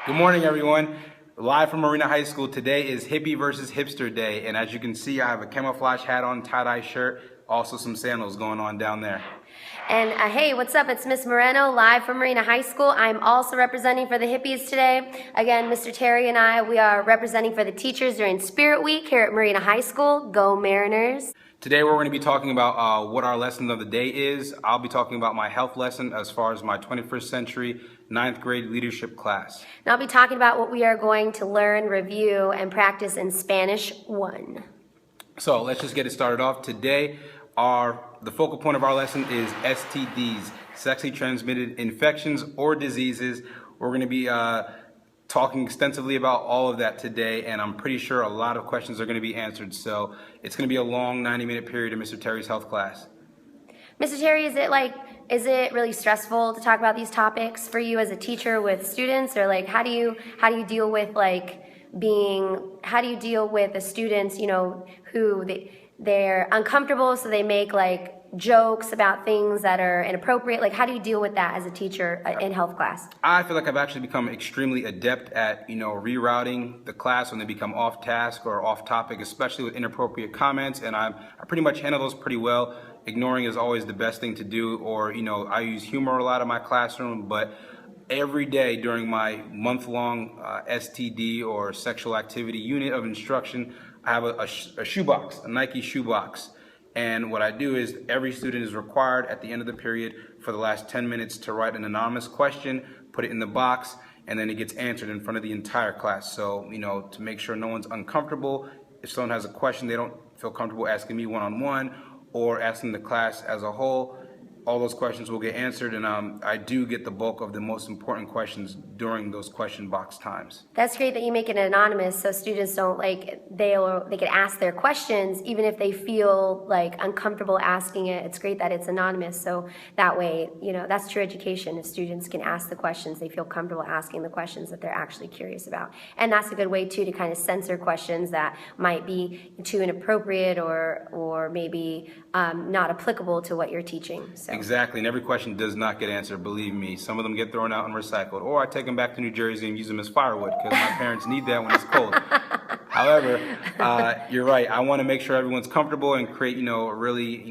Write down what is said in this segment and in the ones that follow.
Good morning, everyone. Live from Moreno High School. Today is Hippie versus Hipster Day, and as you can see, I have a camouflage hat on, tie-dye shirt, also some sandals going on down there. And hey, what's up? It's Miss Moreno, live from Moreno High School. I'm also representing for the hippies today. Again, Mr. Terry and I, we are representing for the teachers during Spirit Week here at Moreno High School. Go Mariners! Today we're going to be talking about what our lesson of the day is. I'll be talking about my health lesson as far as my 21st century 9th grade leadership class. And I'll be talking about what we are going to learn, review, and practice in Spanish 1. So let's just get it started off. Today, the focal point of our lesson is STDs, sexually transmitted infections or diseases. We're going to be talking extensively about all of that today, and I'm pretty sure a lot of questions are going to be answered. So it's going to be a long 90-minute period in Mr. Terry's health class. Mr. Terry, is it really stressful to talk about these topics for you as a teacher with students, or how do you deal with how do you deal with the students, who they're uncomfortable, so they make jokes about things that are inappropriate? How do you deal with that as a teacher in health class? I feel like I've actually become extremely adept at, rerouting the class when they become off task or off topic, especially with inappropriate comments, and I pretty much handle those pretty well. Ignoring is always the best thing to do, or, I use humor a lot in my classroom, but every day during my month-long STD or sexual activity unit of instruction, I have a shoebox, a Nike shoebox. And what I do is every student is required at the end of the period for the last 10 minutes to write an anonymous question, put it in the box, and then it gets answered in front of the entire class. So, to make sure no one's uncomfortable. If someone has a question they don't feel comfortable asking me one-on-one or asking the class as a whole, all those questions will get answered, and I do get the bulk of the most important questions during those question box times. That's great that you make it anonymous, so students don't they can ask their questions even if they feel uncomfortable asking it. It's great that it's anonymous, so that way, that's true education. If students can ask the questions, they feel comfortable asking the questions that they're actually curious about. And that's a good way too to kind of censor questions that might be too inappropriate or maybe not applicable to what you're teaching. So. Exactly, and every question does not get answered, believe me. Some of them get thrown out and recycled, or I take them back to New Jersey and use them as firewood because my parents need that when it's cold. However, you're right. I want to make sure everyone's comfortable and create, a really,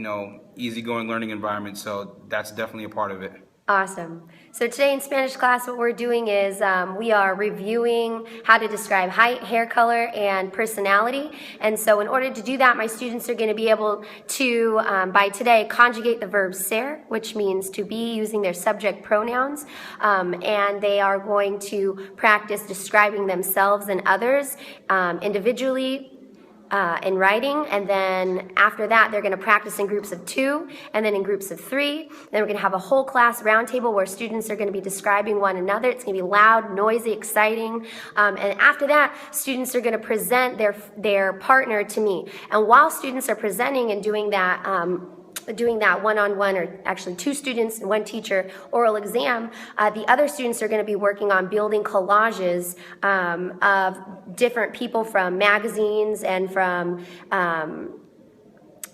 easygoing learning environment. So that's definitely a part of it. Awesome. So today in Spanish class, what we're doing is we are reviewing how to describe height, hair color, and personality. And so in order to do that, my students are going to be able to, by today, conjugate the verb ser, which means to be, using their subject pronouns. And they are going to practice describing themselves and others individually, in writing, and then after that they're going to practice in groups of 2 and then in groups of 3. Then we're going to have a whole class roundtable where students are going to be describing one another. It's going to be loud, noisy, exciting, and after that students are going to present their partner to me. And while students are presenting and doing that one-on-one, or actually 2 students and 1 teacher oral exam, the other students are going to be working on building collages of different people from magazines and from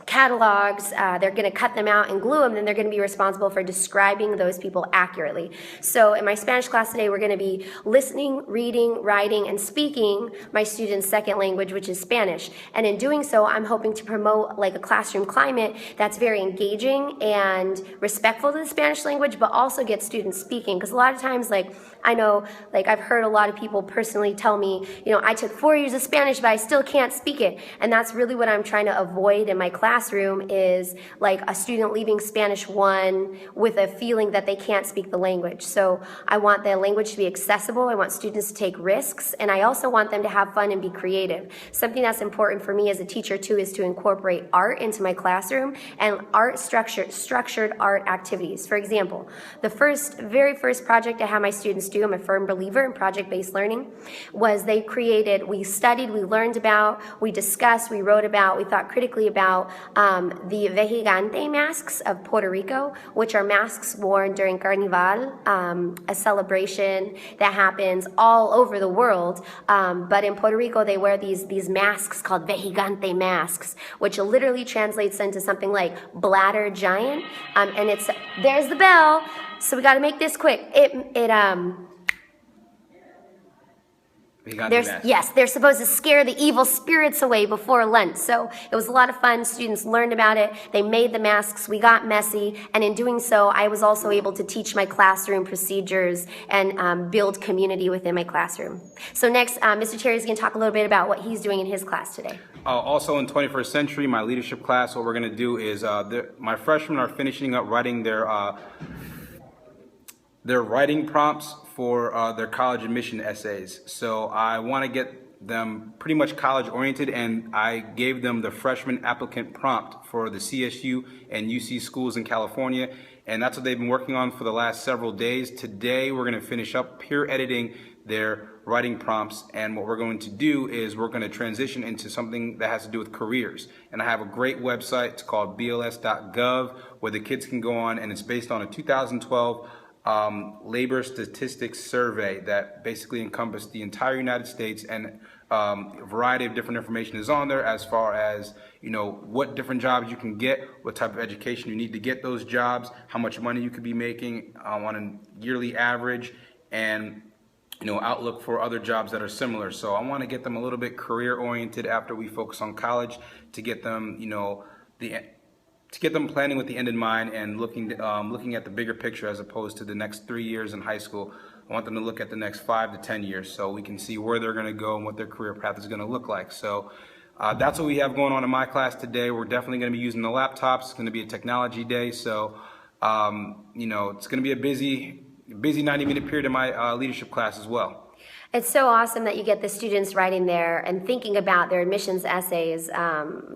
catalogs. They're going to cut them out and glue them, and they're going to be responsible for describing those people accurately. So in my Spanish class today, we're going to be listening, reading, writing, and speaking my students' second language, which is Spanish. And in doing so, I'm hoping to promote a classroom climate that's very engaging and respectful to the Spanish language, but also get students speaking. Because a lot of times, I know, I've heard a lot of people personally tell me, I took 4 years of Spanish, but I still can't speak it. And that's really what I'm trying to avoid in my classroom, is a student leaving Spanish 1 with a feeling that they can't speak the language. So I want the language to be accessible. I want students to take risks, and I also want them to have fun and be creative. Something that's important for me as a teacher too is to incorporate art into my classroom, and structured art activities. For example, the very first project I had my students do, I'm a firm believer in project-based learning, was we studied, we learned about, we discussed, we wrote about, we thought critically about the vejigante masks of Puerto Rico, which are masks worn during Carnival, a celebration that happens all over the world. But in Puerto Rico, they wear these masks called vejigante masks, which literally translates into something like bladder giant. And there's the bell. So we got to make this quick. Yes, they're supposed to scare the evil spirits away before lunch. So it was a lot of fun. Students learned about it. They made the masks. We got messy. And in doing so, I was also able to teach my classroom procedures and build community within my classroom. So next, Mr. Terry is going to talk a little bit about what he's doing in his class today. Also in 21st Century, my leadership class, what we're going to do is my freshmen are finishing up writing their writing prompts for their college admission essays. So I want to get them pretty much college oriented, and I gave them the freshman applicant prompt for the CSU and UC schools in California, and that's what they've been working on for the last several days. Today we're going to finish up peer editing their writing prompts, and what we're going to do is we're going to transition into something that has to do with careers. And I have a great website, it's called bls.gov, where the kids can go on, and it's based on a 2012 labor statistics survey that basically encompassed the entire United States, and a variety of different information is on there as far as, you know, what different jobs you can get, what type of education you need to get those jobs, how much money you could be making on a yearly average, and, you know, outlook for other jobs that are similar. So I want to get them a little bit career oriented after we focus on college, to get them, you know, to get them planning with the end in mind and looking at the bigger picture as opposed to the next 3 years in high school. I want them to look at the next 5 to 10 years so we can see where they're going to go and what their career path is going to look like. So that's what we have going on in my class today. We're definitely going to be using the laptops. It's going to be a technology day. So, you know, it's going to be a busy 90-minute period in my leadership class as well. It's so awesome that you get the students writing there and thinking about their admissions essays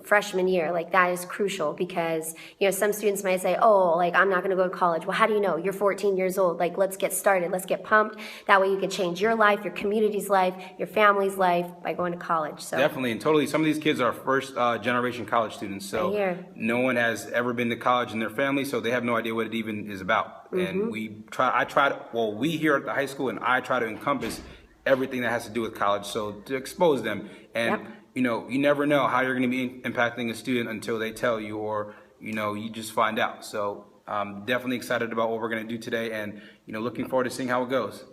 freshman year. Like, that is crucial because, you know, some students might say, oh, like, I'm not going to go to college. Well, how do you know? You're 14 years old. Like, let's get started. Let's get pumped. That way you can change your life, your community's life, your family's life by going to college. So definitely, and totally. Some of these kids are first generation college students. So no one has ever been to college in their family, so they have no idea what it even is about. And we here at the high school, and I try to encompass everything that has to do with college, so to expose them. And you know, you never know how you're going to be impacting a student until they tell you, or, you know, you just find out. So I'm definitely excited about what we're going to do today, and, you know, looking forward to seeing how it goes.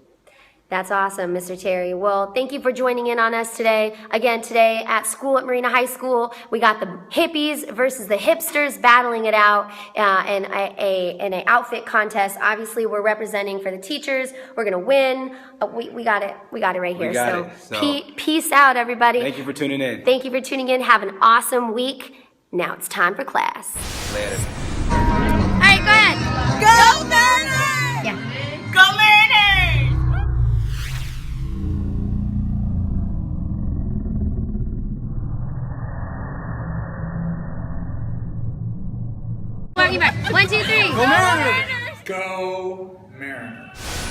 That's awesome, Mr. Terry. Well, thank you for joining in on us today. Again, today at school at Moreno High School, we got the hippies versus the hipsters battling it out in an outfit contest. Obviously, we're representing for the teachers. We're going to win. We got it. We got it right here. So peace out, everybody. Thank you for tuning in. Thank you for tuning in. Have an awesome week. Now it's time for class. Later. All right, go ahead. Go Mariners! Yeah. Go Mariners! One, two, three. Go Mariners! Go Mariners!